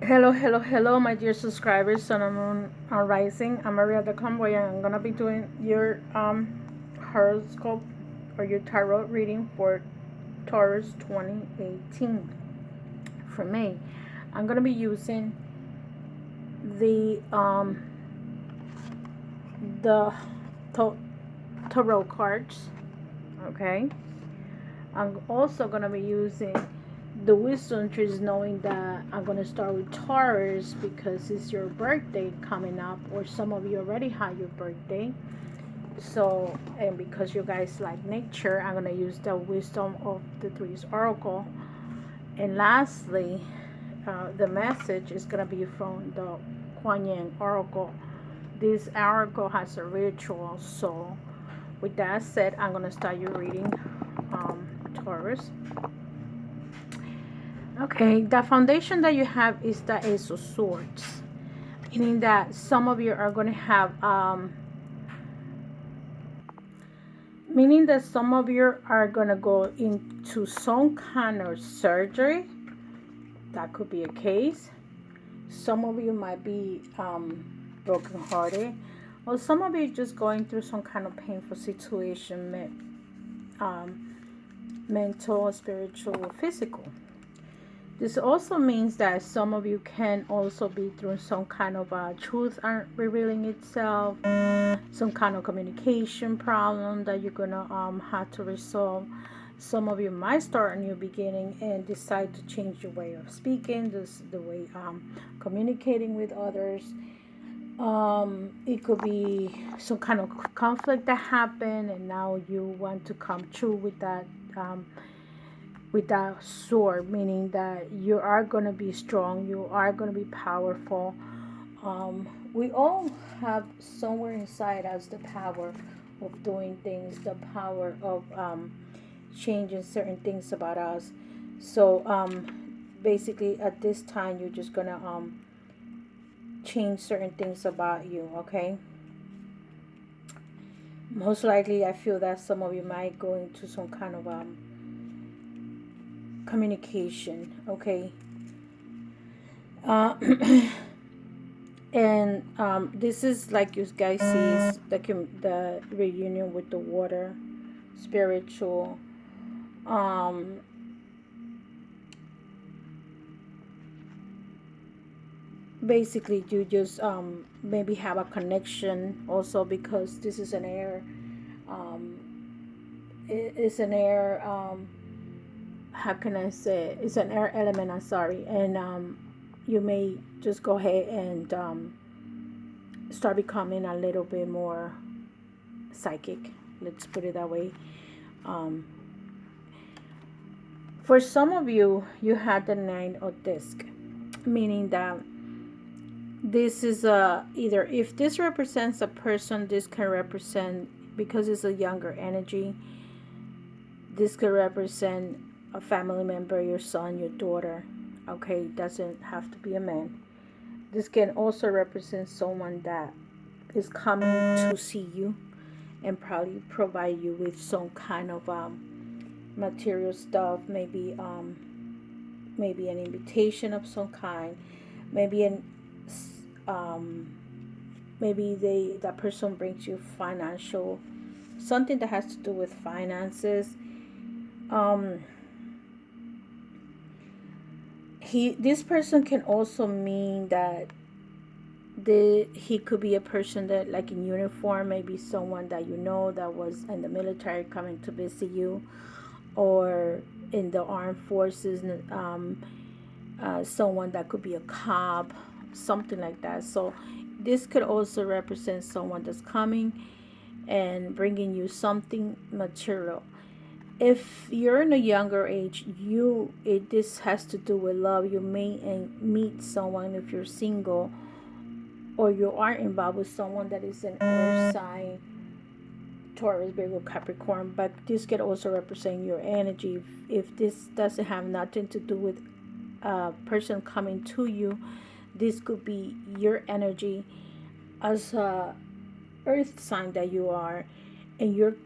Hello, my dear subscribers. Sun and Moon are rising. I'm Maria the Clairvoyant. I'm gonna be doing your horoscope or your tarot reading for Taurus 2018 for May. I'm gonna be using the the tarot cards. Okay. I'm also gonna be using the wisdom trees, knowing that I'm gonna start with Taurus because it's your birthday coming up, or some of you already had your birthday. So, and because you guys like nature, I'm gonna use the wisdom of the threes oracle. And lastly, the message is gonna be from the Kuan Yin oracle. This oracle has a ritual. So, with that said, I'm gonna start your reading, Taurus. Okay, the foundation that you have is the Ace of Swords, meaning that some of you are going to have, meaning that some of you are going to go into some kind of surgery. That could be a case. Some of you might be brokenhearted, or some of you just going through some kind of painful situation, mental, spiritual, or physical. This also means that some of you can also be through some kind of truth revealing itself, some kind of communication problem that you're gonna have to resolve. Some of you might start a new beginning and decide to change your way of speaking, the way communicating with others. It could be some kind of conflict that happened, and now you want to come true with that sword, meaning that you are going to be strong, you are going to be powerful. We all have somewhere inside us the power of doing things, the power of changing certain things about us. So basically, at this time, you're just going to change certain things about you, okay? Most likely, I feel that some of you might go into some kind of communication, okay? Uh, and this is like you guys see the reunion with the water, spiritual. Um, Basically, you just maybe have a connection also because this is an air. It's an air. How can I say? It's an air element. I'm sorry, and you may just go ahead and start becoming a little bit more psychic. Let's put it that way. Um, for some of you, you had the nine of disc, meaning that this is a either if this represents a person, this can represent because it's a younger energy. This could represent a family member, your son, your daughter. Okay, doesn't have to be a man. This can also represent someone that is coming to see you and probably provide you with some kind of material stuff, maybe an invitation of some kind, maybe an um, maybe that person brings you financial, something that has to do with finances. um, this person can also mean that he could be a person that like in uniform, maybe someone that you know that was in the military coming to visit you, or in the armed forces, someone that could be a cop, something like that. So this could also represent someone that's coming and bringing you something material. If you're in a younger age, this has to do with love. You may meet someone if you're single, or you are involved with someone that is an earth sign, Taurus, Virgo, Capricorn. But this could also represent your energy. If this doesn't have nothing to do with a person coming to you, this could be your energy as a earth sign that you are, and you're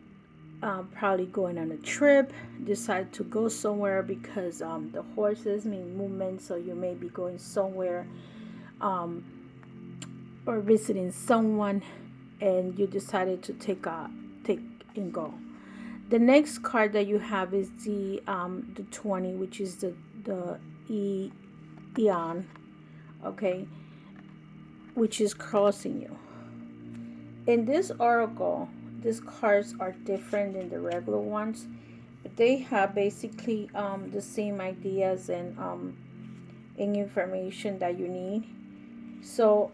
probably going on a trip, decide to go somewhere because the horses mean movement, so you may be going somewhere, um, or visiting someone, and you decided to take and go. The next card that you have is the 20, which is the e, eon, okay, which is crossing you. In this oracle, these cards are different than the regular ones, but they have basically the same ideas and information that you need. So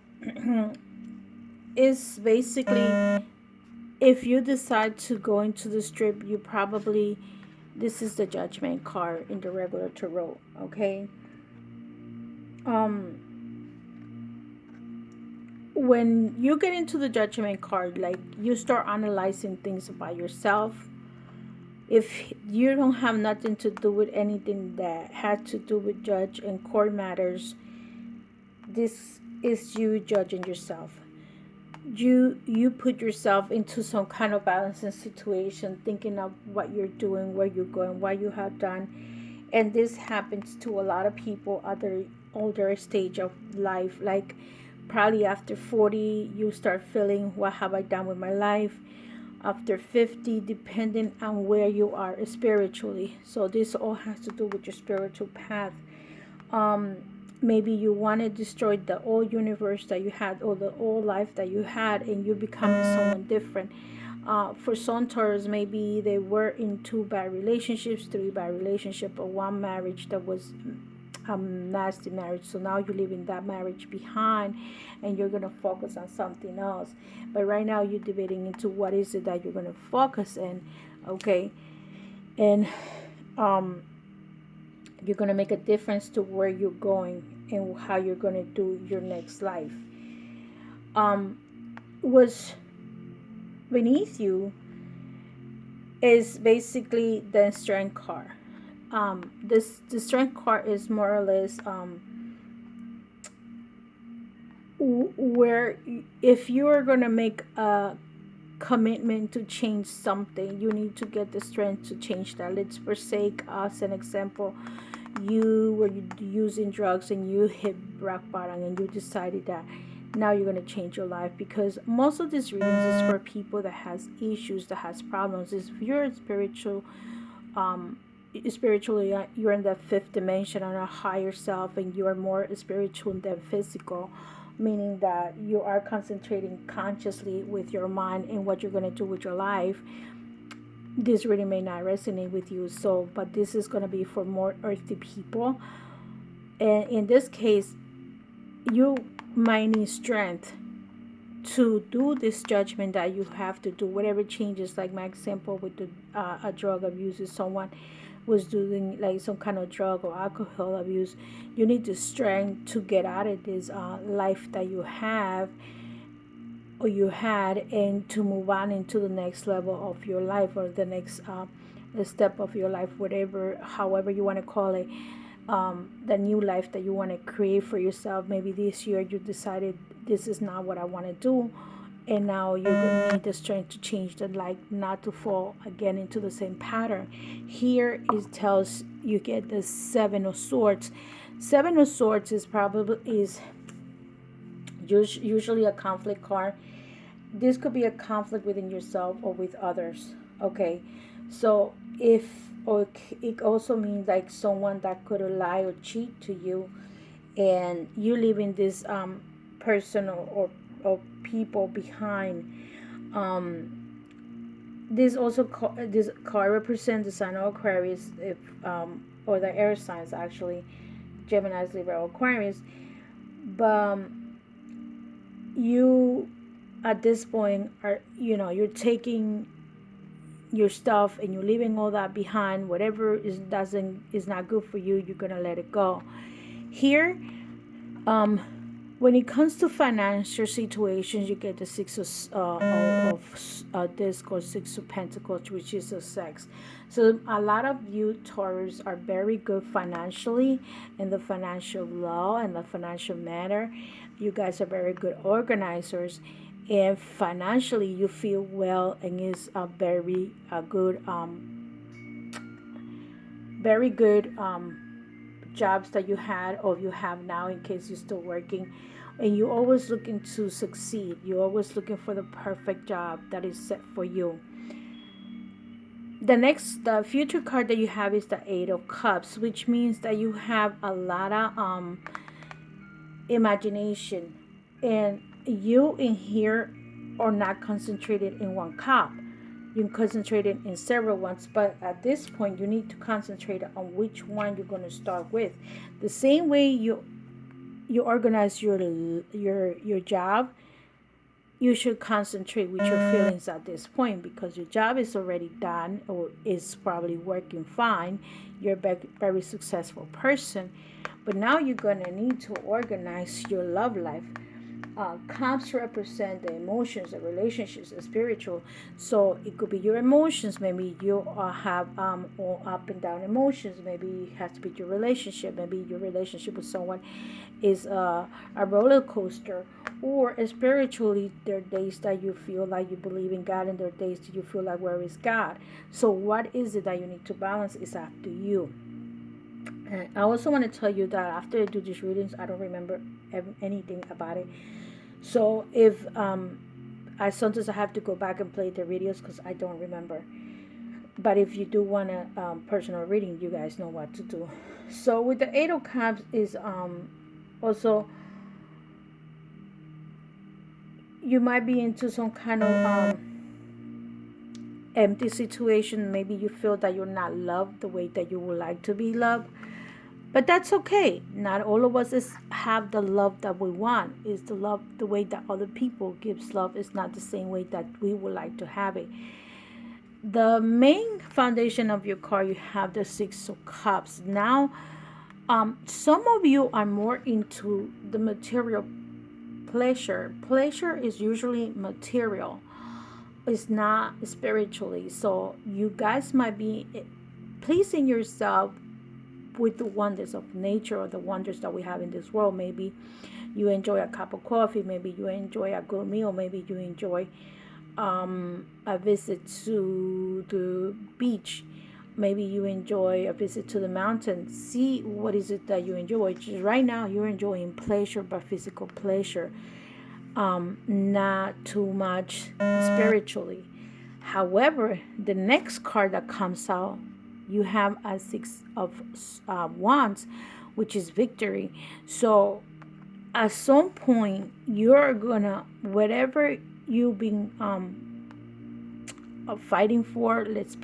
it's basically, if you decide to go into the strip, you probably, this is the judgment card in the regular tarot, okay? um when you get into the judgment card, like, you start analyzing things about yourself. If you don't have nothing to do with anything that had to do with judge and court matters, this is you judging yourself. You put yourself into some kind of balancing situation, thinking of what you're doing, where you're going, what you have done. And this happens to a lot of people at the older stage of life, like probably after 40 you start feeling, what have I done with my life? After 50, depending on where you are spiritually. So this all has to do with your spiritual path. um Maybe you want to destroy the old universe that you had, or the old life that you had, and you becoming someone different. For some Taurus, maybe they were in 2 bad relationships, 3 bad relationships, or 1 marriage that was a nasty marriage. So now you're leaving that marriage behind, and you're gonna focus on something else. But right now you're debating into what is it that you're gonna focus in, okay? And um, you're going to make a difference to where you're going and how you're going to do your next life. um was beneath you is basically the strength card. This the strength card is more or less where, if you are going to make a commitment to change something, you need to get the strength to change that. Let's forsake as an example, you were using drugs and you hit rock bottom, and you decided that now you're going to change your life. Because most of these readings is for people that has issues, that has problems. If you're spiritual, um spiritually, you're in the fifth dimension on a higher self, and you are more spiritual than physical, meaning that you are concentrating consciously with your mind and what you're going to do with your life. This really may not resonate with you. So, but this is going to be for more earthly people. And in this case, you might need strength to do this judgment that you have to do, whatever changes. Like my example with the a drug abuse, is someone was doing like some kind of drug or alcohol abuse. You need the strength to get out of this life that you have, or you had, and to move on into the next level of your life, or the next step of your life, whatever, however you want to call it. The new life that you want to create for yourself. Maybe this year you decided, this is not what I want to do, and now you're going to need the strength to change that, like not to fall again into the same pattern. Here it tells you get the 7 of Swords. 7 of Swords is probably is usually a conflict card. This could be a conflict within yourself or with others, okay? So if, or it also means like someone that could lie or cheat to you, and you leaving this person or people behind. This also this card represents the sign of Aquarius, if or the air signs actually, Gemini, Libra, Aquarius. But you at this point are, you're taking your stuff and you're leaving all that behind. Whatever is not good for you, you're gonna let it go. Here, when it comes to financial situations, you get the of disc, or 6 of Pentacles, which is a sex. So a lot of you Taurus are very good financially, in the financial law and the financial matter. You guys are very good organizers, and financially you feel well, and it's a very good jobs that you had or you have now, in case you're still working, and you're always looking to succeed. You're always looking for the perfect job that is set for you. The future card that you have is the Eight of Cups, which means that you have a lot of imagination, and you in here are not concentrated in one cup. You can concentrate in several ones, but at this point you need to concentrate on which one you're going to start with. The same way you organize your job, you should concentrate with your feelings at this point, because your job is already done or is probably working fine. You're a very successful person, but now you're going to need to organize your love life. Cups represent the emotions, the relationships, the spiritual. So it could be your emotions. Maybe you have all up and down emotions. Maybe it has to be your relationship. Maybe your relationship with someone is a roller coaster. Or spiritually, there are days that you feel like you believe in God, and there are days that you feel like, where is God? So what is it that you need to balance is up to you. And I also want to tell you that after I do these readings, I don't remember anything about it. So if I sometimes I have to go back and play the videos because I don't remember. But if you do want a personal reading, you guys know what to do. So with the Eight of Cups is also, you might be into some kind of empty situation. Maybe you feel that you're not loved the way that you would like to be loved. But that's okay. Not all of us have the love that we want. Is the love the way that other people gives love is not the same way that we would like to have it. The main foundation of your card, you have the Six of Cups. Now, some of you are more into the material pleasure. Pleasure is usually material. It's not spiritually. So you guys might be pleasing yourself with the wonders of nature or the wonders that we have in this world. Maybe you enjoy a cup of coffee, maybe you enjoy a good meal, maybe you enjoy a visit to the beach, maybe you enjoy a visit to the mountains. See what is it that you enjoy. Just right now you're enjoying pleasure, but physical pleasure, not too much spiritually. However, the next card that comes out, you have a Six of Wands, which is victory. So at some point you're gonna, whatever you've been fighting for, let's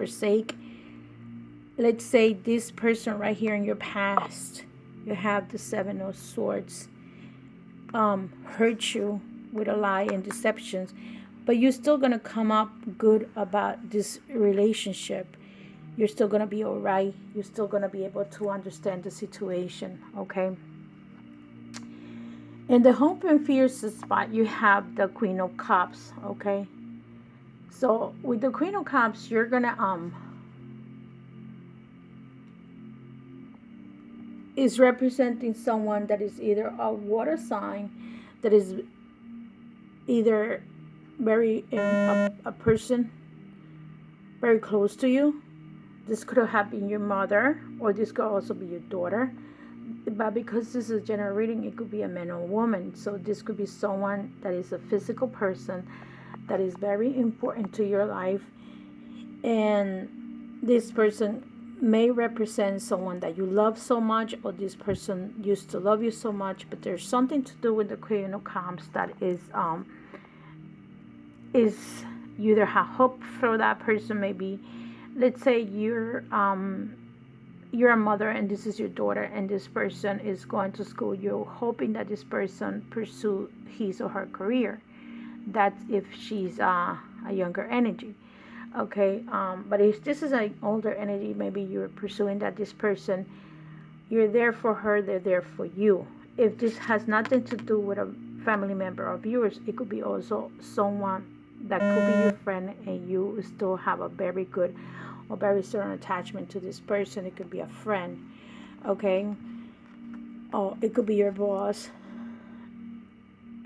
say this person right here in your past, you have the Seven of Swords, hurt you with a lie and deceptions, but you're still gonna come up good about this relationship. You're still going to be all right. You're still going to be able to understand the situation, okay? In the hope and fears spot, you have the Queen of Cups, okay? So with the Queen of Cups, you're going to, is representing someone that is either a water sign, that is either a person very close to you. This could have been your mother, or this could also be your daughter. But because this is a general reading, it could be a man or a woman. So this could be someone that is a physical person that is very important to your life. And this person may represent someone that you love so much, or this person used to love you so much. But there's something to do with the Queen of Cups that is you either have hope for that person. Maybe, let's say you're a mother and this is your daughter, and this person is going to school. You're hoping that this person pursue his or her career. That's if she's a younger energy, okay? But if this is an older energy, maybe you're pursuing that this person, you're there for her, they're there for you. If this has nothing to do with a family member of yours, it could be also someone that could be your friend, and you still have a very good or very certain attachment to this person. It could be a friend, okay? Or it could be your boss.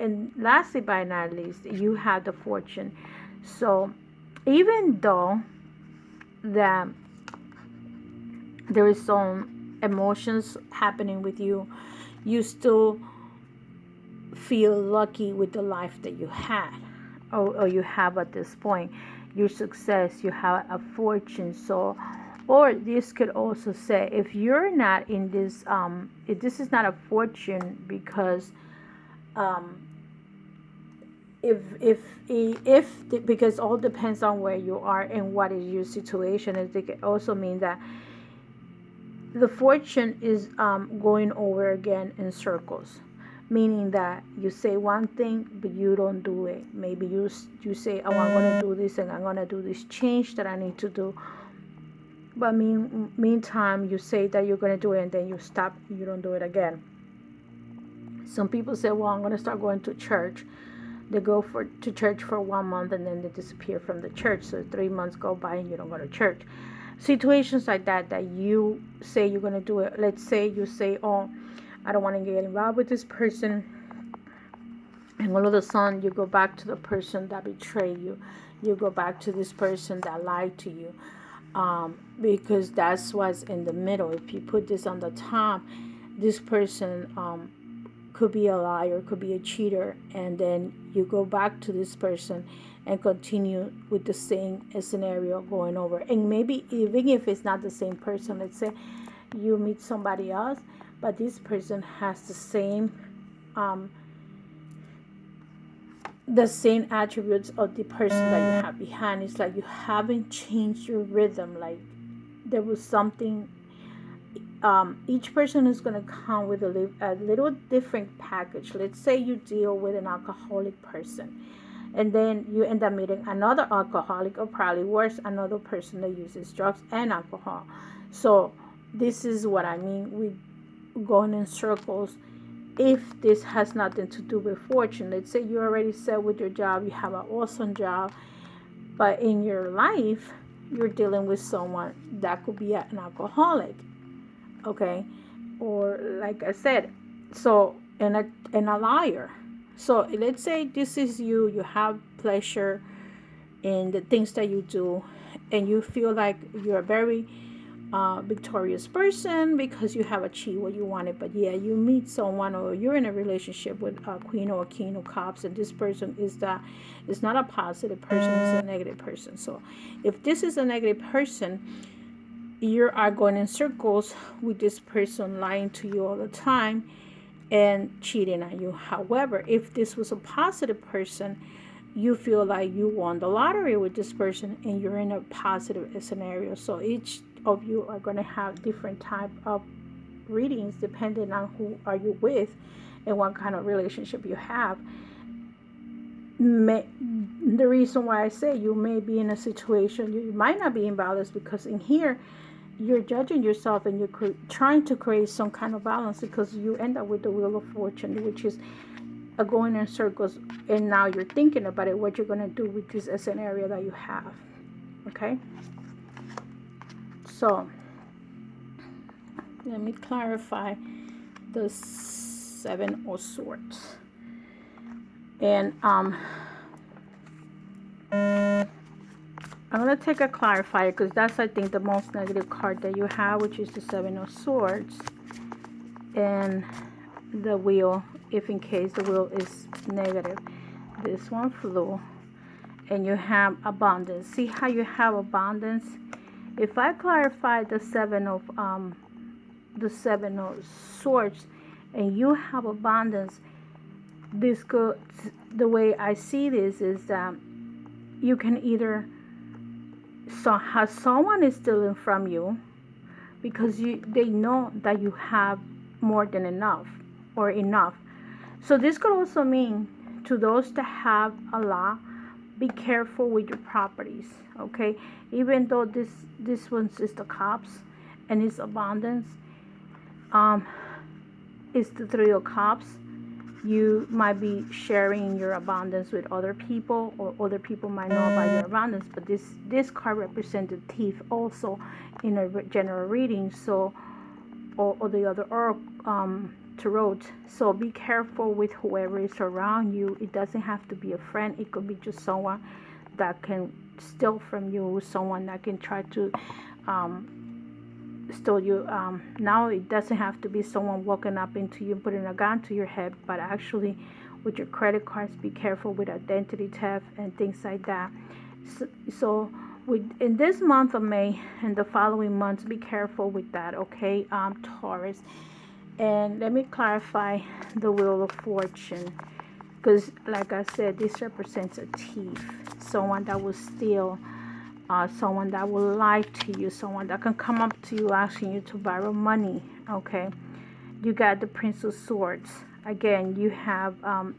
and lastly, but not least, you have the fortune. So even though that there is some emotions happening with you, you still feel lucky with the life that you had, or you have at this point, your success, you have a fortune. So, or this could also say, if you're not in this, if this is not a fortune, because um, because all depends on where you are and what is your situation. It could also mean that the fortune is going over again in circles, meaning that you say one thing but you don't do it. Maybe you say, oh, I'm going to do this and I'm going to do this change that I need to do, but meantime you say that you're going to do it and then you stop, you don't do it again. Some people say, well, I'm going to start going to church. They go to church for 1 month and then they disappear from the church. So 3 months go by and you don't go to church. Situations like that you say you're going to do it. Let's say you say, oh, I don't want to get involved with this person, and all of a sudden you go back to the person that betrayed you. You go back to this person that lied to you, because that's what's in the middle. If you put this on the top, this person could be a liar, could be a cheater, and then you go back to this person and continue with the same scenario going over. And maybe even if it's not the same person, let's say you meet somebody else, but this person has the same attributes of the person that you have behind. It's like you haven't changed your rhythm. Like there was something. Each person is going to come with a little different package. Let's say you deal with an alcoholic person, and then you end up meeting another alcoholic, or probably worse, another person that uses drugs and alcohol. So this is what I mean with going in circles. If this has nothing to do with fortune, let's say you already set with your job, you have an awesome job, but in your life you're dealing with someone that could be an alcoholic, okay, or like I said, so and a liar. So let's say this is you have pleasure in the things that you do, and you feel like you're a very victorious person because you have achieved what you wanted. But yeah, you meet someone, or you're in a relationship with a queen or a king of cups, and this person is not a positive person, it's a negative person. So if this is a negative person, you are going in circles with this person lying to you all the time and cheating on you. However, if this was a positive person, you feel like you won the lottery with this person and you're in a positive scenario. So each of you are going to have different type of readings depending on who are you with and what kind of relationship you have. The reason why I say you may be in a situation, you might not be in balance, because in here you're judging yourself and you're trying to create some kind of balance, because you end up with the Wheel of Fortune, which is going in circles, and now you're thinking about it, what you're going to do with this scenario that you have. Okay, so let me clarify the Seven of Swords. And I'm going to take a clarifier, because that's, I think, the most negative card that you have, which is the Seven of Swords. And the Wheel, if in case the Wheel is negative. This one flew. And you have abundance. See how you have abundance? If I clarify the Seven of Swords and you have abundance, this could, the way I see this is that you can either have someone is stealing from you because they know that you have more than enough or enough. So this could also mean, to those that have a lot, be careful with your properties, okay? Even though this one is the Cups and it's abundance, it's the Three of Cups. You might be sharing your abundance with other people, or other people might know about your abundance. But this card represents the thief also in a general reading. So, or the other tarot. So be careful with whoever is around you. It doesn't have to be a friend. It could be just someone that can steal from you, someone that can try to steal you. Now it doesn't have to be someone walking up into you putting a gun to your head, but actually with your credit cards, be careful with identity theft and things like that. So in this month of May and the following months, be careful with that, okay, Taurus. And let me clarify the Wheel of Fortune, because like I said, this represents a thief, someone that will steal, someone that will lie to you, someone that can come up to you asking you to borrow money, okay. You got the Prince of Swords. Again, you have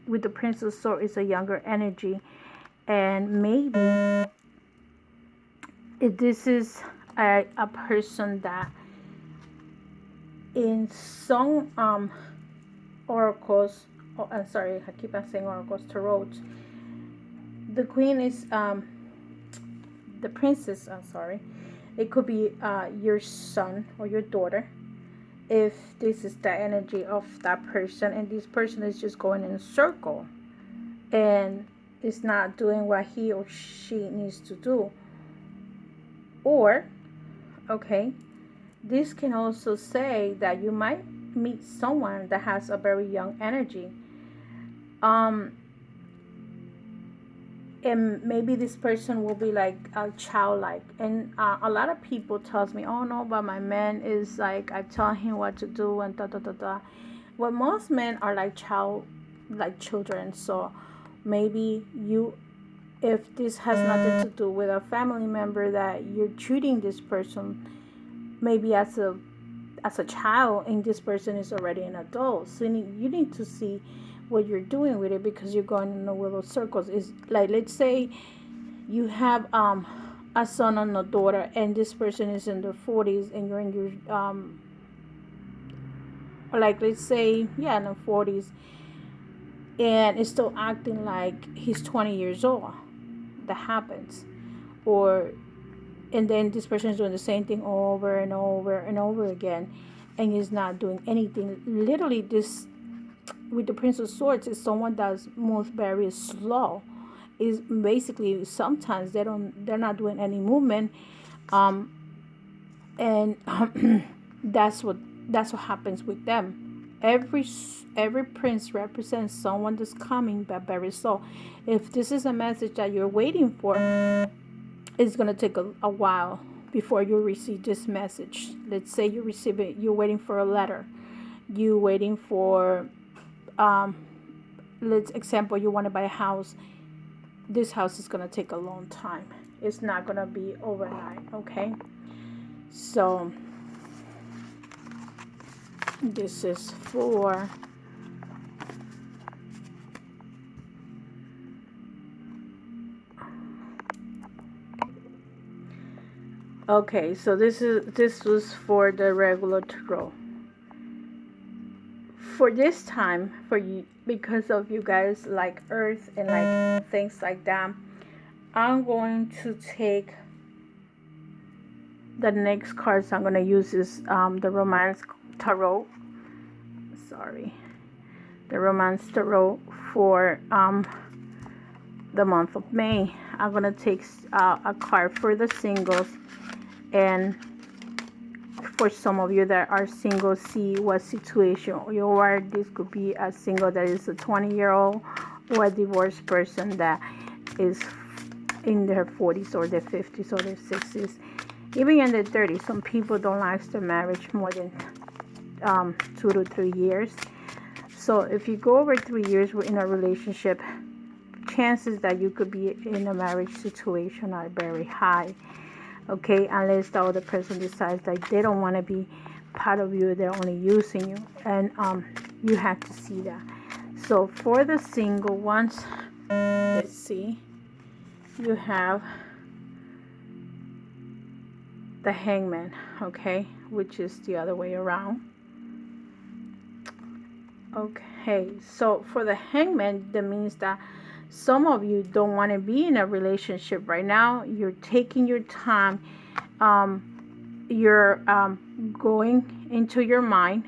with the Prince of Swords, it's a younger energy, and maybe this is a person that in some oracles, oh, I'm sorry, I keep on saying oracles, tarot, the queen is the princess, I'm sorry, it could be your son or your daughter, if this is the energy of that person, and this person is just going in a circle and is not doing what he or she needs to do. Or, okay, this can also say that you might meet someone that has a very young energy. And maybe this person will be like a childlike, and a lot of people tells me, oh no, but my man is like, I tell him what to do and da da da da. Well, most men are like children. So maybe you, if this has nothing to do with a family member, that you're treating this person maybe as a child, and this person is already an adult. So you need to see what you're doing with it, because you're going in a wheel of circles. Is like, let's say you have a son and a daughter, and this person is in their 40s and you're in your like, let's say, yeah, in the 40s, and is still acting like he's 20 years old. That happens. Or, and then this person is doing the same thing over and over and over again, and is not doing anything. Literally, this with the Prince of Swords is someone that's moves very slow. Is basically, sometimes they're not doing any movement, and that's what happens with them. Every prince represents someone that's coming, but very slow. If this is a message that you're waiting for, it's gonna take a while before you receive this message. Let's say you receive it, you're waiting for a letter, you waiting for let's example, you want to buy a house. This house is going to take a long time. It's not going to be overnight, okay? So this is for okay, so this was for the regular tarot. For this time, for you, because of you guys like earth and like things like that, I'm going to take the next cards. I'm going to use is the Romance Tarot. Sorry, the Romance Tarot for the month of May. I'm going to take a card for the singles, and for some of you that are single, see what situation you are. This could be a single that is a 20-year-old, or a divorced person that is in their 40s or their 50s or their 60s, even in their 30s. Some people don't last their marriage more than 2 to 3 years. So if you go over 3 years in a relationship, chances that you could be in a marriage situation are very high. Okay, unless the other person decides that they don't want to be part of you, they're only using you, and you have to see that. So for the single ones, let's see, you have the Hangman, okay, which is the other way around. Okay, so for the Hangman, that means that some of you don't want to be in a relationship right now. You're taking your time. You're going into your mind,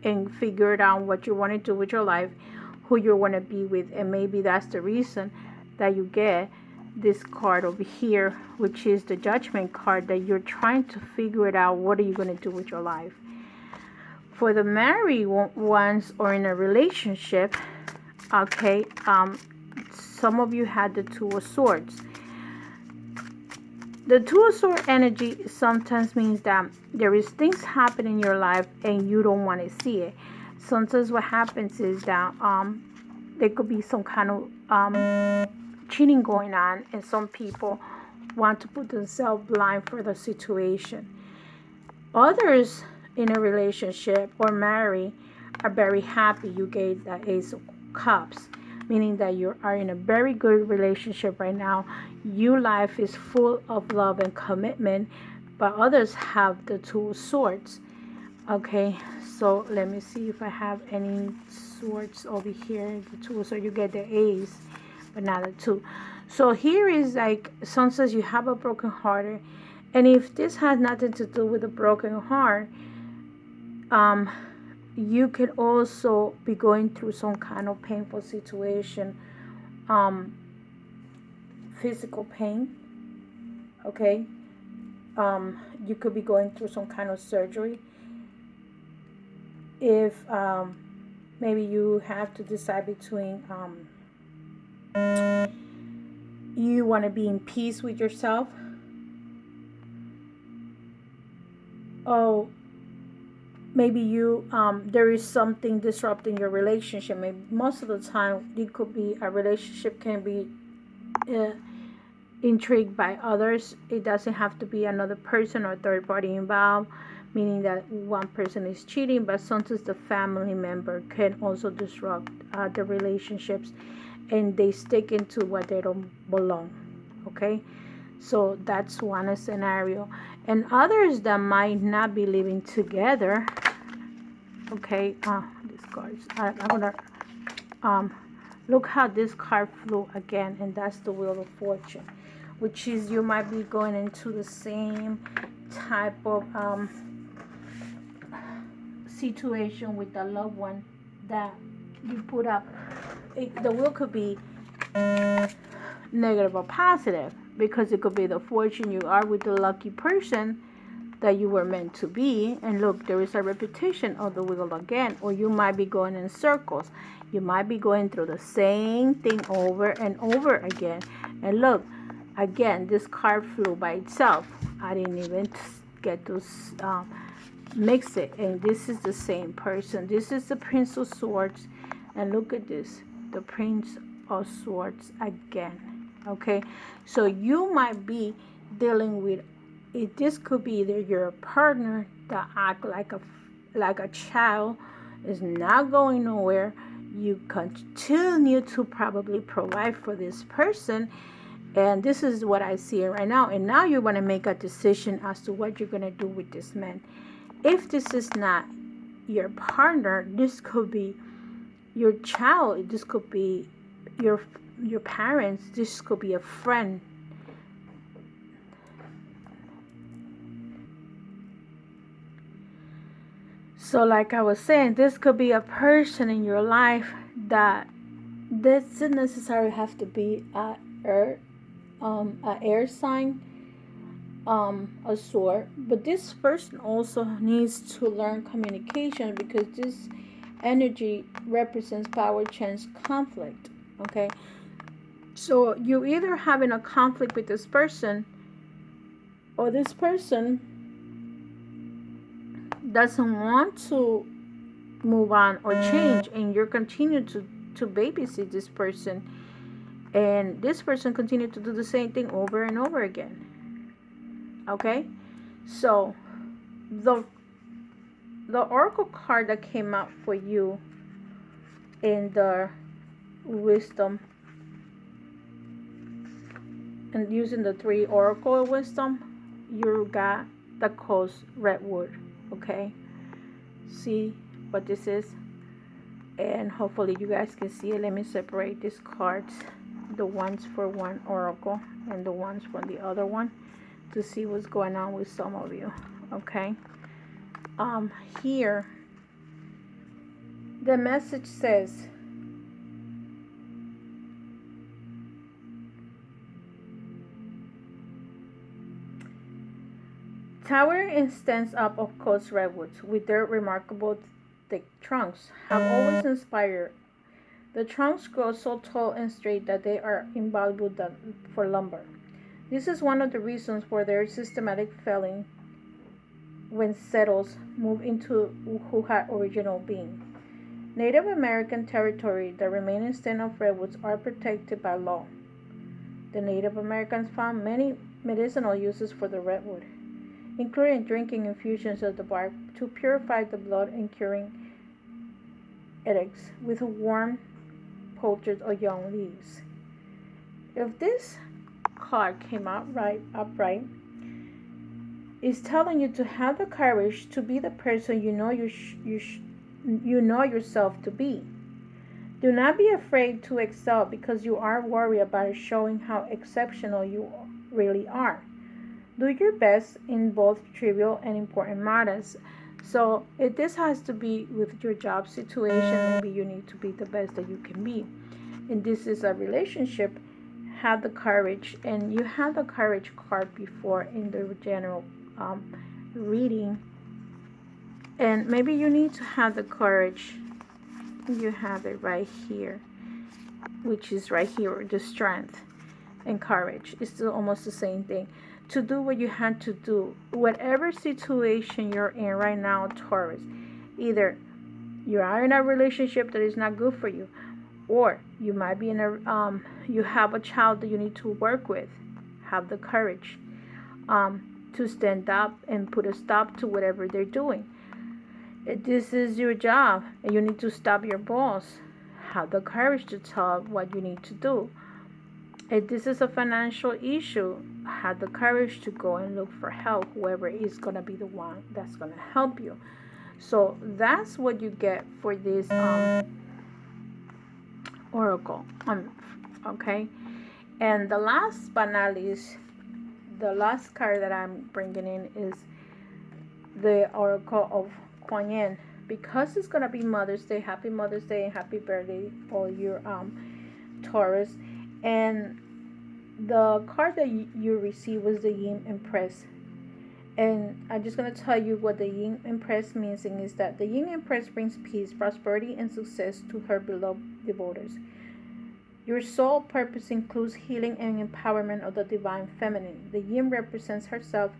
and figure it out what you want to do with your life, who you want to be with. And maybe that's the reason that you get this card over here, which is the Judgment card, that you're trying to figure it out. What are you going to do with your life? For the married ones or in a relationship, okay, some of you had the Two of Swords. The Two of Swords energy sometimes means that there is things happening in your life and you don't want to see it. Sometimes what happens is that there could be some kind of cheating going on, and some people want to put themselves blind for the situation. Others in a relationship or married are very happy. You gave the Ace of Cups, meaning that you are in a very good relationship right now. Your life is full of love and commitment, but others have the Two of Swords. Okay, so let me see if I have any swords over here. The Two of Swords, you get the Ace, but not the two. So here is like, sometimes you have a broken heart, and if this has nothing to do with a broken heart, you could also be going through some kind of painful situation, physical pain, okay? You could be going through some kind of surgery. If maybe you have to decide between you want to be in peace with yourself, oh, maybe you there is something disrupting your relationship. Maybe most of the time it could be a relationship can be intrigued by others. It doesn't have to be another person or third party involved, meaning that one person is cheating, but sometimes the family member can also disrupt the relationships, and they stick into what they don't belong. Okay, so that's one scenario. And others that might not be living together, okay, these cards, I'm gonna look how this card flew again, and that's the Wheel of Fortune, which is you might be going into the same type of situation with the loved one that you put up. The wheel could be negative or positive, because it could be the fortune. You are with the lucky person that you were meant to be, and look, there is a repetition of the wheel again. Or you might be going in circles. You might be going through the same thing over and over again. And look, again, this card flew by itself. I didn't even get to mix it. And this is the same person. This is the Prince of Swords, and look at this, the Prince of Swords again. Okay, so you might be dealing with it. This could be either your partner that act like a child, is not going nowhere. You continue to probably provide for this person, and this is what I see right now. And now you want to make a decision as to what you're going to do with this man. If this is not your partner, this could be your child, this could be your parents, this could be a friend. So like I was saying, this could be a person in your life that doesn't necessarily have to be a air sign, a sort, but this person also needs to learn communication, because this energy represents power, change, conflict. Okay, so you either having a conflict with this person, or this person doesn't want to move on or change, and you're continuing to babysit this person, and this person continued to do the same thing over and over again. Okay, so the oracle card that came out for you in the wisdom, and using the 3 oracle of wisdom, you got the coast redwood. Okay, see what this is, and hopefully you guys can see it. Let me separate these cards, the ones for one oracle and the ones from the other one, to see what's going on with some of you. Okay, here the message says, towering stands up of coast redwoods with their remarkable thick trunks have always inspired. The trunks grow so tall and straight that they are invaluable for lumber. This is one of the reasons for their systematic felling when settlers move into who had original being. Native American territory, the remaining stand of redwoods are protected by law. The Native Americans found many medicinal uses for the redwood, including drinking infusions of the bark to purify the blood and curing headaches with warm poultice or young leaves. If this card came out upright, it's telling you to have the courage to be the person you know you know yourself to be. Do not be afraid to excel because you are worried about showing how exceptional you really are. Do your best in both trivial and important matters. So if this has to be with your job situation, maybe you need to be the best that you can be. And this is a relationship, have the courage. And you have the courage card before in the general reading. And maybe you need to have the courage. You have it right here, which is right here, the strength and courage. It's still almost the same thing. To do what you had to do, whatever situation you're in right now, Taurus. Either you are in a relationship that is not good for you, or you might be in a you have a child that you need to work with. Have the courage to stand up and put a stop to whatever they're doing. If this is your job and you need to stop your boss, have the courage to tell what you need to do. If this is a financial issue, have the courage to go and look for help, whoever is going to be the one that's going to help you. So that's what you get for this oracle. Okay. And the last but not least, the last card that I'm bringing in is the oracle of Kuan Yin. Because it's going to be Mother's Day, happy Mother's Day and happy birthday for your Taurus. And the card that you received was the Yin Empress. And I'm just going to tell you what the Yin Empress means, and is that the Yin Empress brings peace, prosperity, and success to her beloved devotees. Your soul purpose includes healing and empowerment of the divine feminine. The Yin represents herself.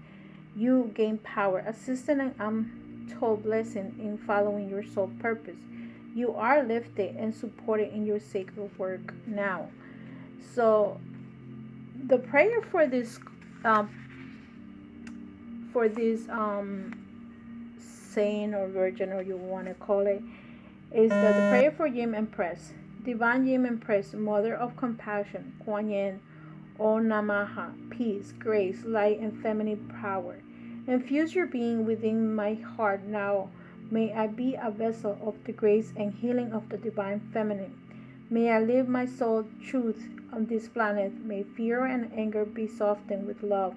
You gain power, assistance, and untold blessing in following your soul purpose. You are lifted and supported in your sacred work now. So the prayer for this saint or virgin, or you want to call it, is that the prayer for Yin Empress, Divine Yin Empress, Mother of Compassion, Kuan Yin, Om Namaha, peace, grace, light, and feminine power. Infuse your being within my heart now. May I be a vessel of the grace and healing of the divine feminine. May I live my soul truth on this planet. May fear and anger be softened with love.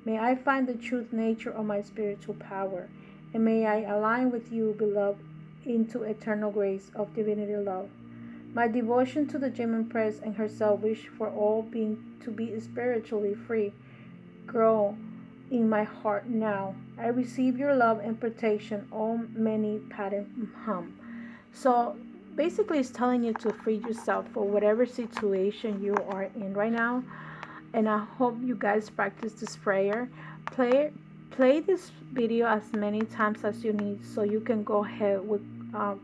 May I find the truth nature of my spiritual power. And may I align with you, beloved, into eternal grace of divinity love. My devotion to the Yin Empress and herself wish for all being to be spiritually free grow in my heart now. I receive your love and protection. Om Mani Padme Hum. So basically it's telling you to free yourself for whatever situation you are in right now. And I hope you guys practice this prayer. Play this video as many times as you need, so you can go ahead with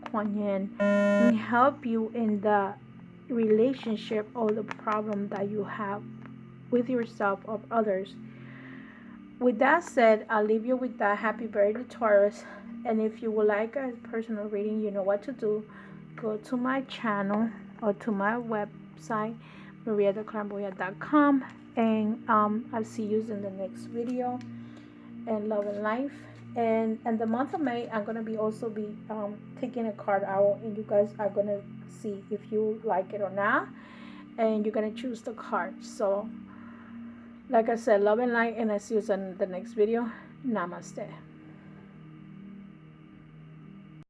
Kuan Yin and help you in the relationship or the problem that you have with yourself or others. With that said, I'll leave you with that. Happy birthday, Taurus. And if you would like a personal reading, you know what to do. Go to my channel or to my website, mariadeclairvoyant.com. And I'll see you in the next video. And love and life. And the month of May, I'm going to be taking a card out. And you guys are going to see if you like it or not. And you're going to choose the card. So like I said, love and light, and I see you in the next video. Namaste.